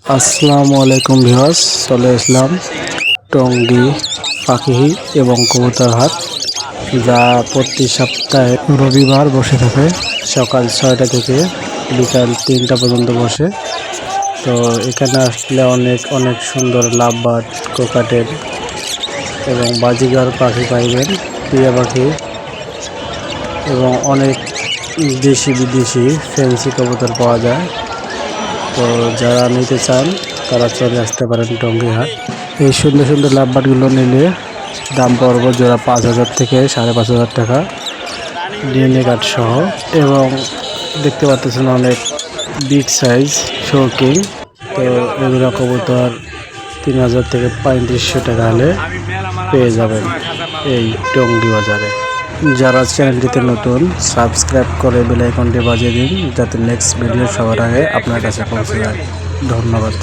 আসসালামু আলাইকুম ভিউয়ার্স, চলে আসলাম টঙ্গী পাখি এবং কবুতর হাট, যা প্রতি সপ্তাহে রবিবার বসে থাকে। সকাল 6টা থেকে বিকাল 3টা পর্যন্ত বসে। তো এখানে আসলে অনেক অনেক সুন্দর লাভবার্ড, কোকাটেল এবং বাজিগার পাখি পাইবেন, টিয়া পাখি এবং অনেক দেশি বিদেশি ফ্যান্সি কবুতর পাওয়া যায়। তো যারা নিতে চান তারা চলে আসতে পারেন টঙ্গী হাট। এই সুন্দর সুন্দর লাভবার্ডগুলো নিলে দাম পড়বে জোড়া 5,000 থেকে 5,500 টাকা, ডিএনএ কার্ড সহ। এবং দেখতে পাচ্ছেন অনেক বিগ সাইজ শৌকিং। তো এগুলো কবুতর 3,000 থেকে 3,500 টাকা হলে পেয়ে যাবেন এই টঙ্গী বাজারে। যারা চ্যানেলটিতে নতুন, সাবস্ক্রাইব করে বেল আইকনটি বাজিয়ে দিন, যাতে নেক্সট ভিডিও সবার আগে আপনার কাছে পৌঁছে যায়। ধন্যবাদ।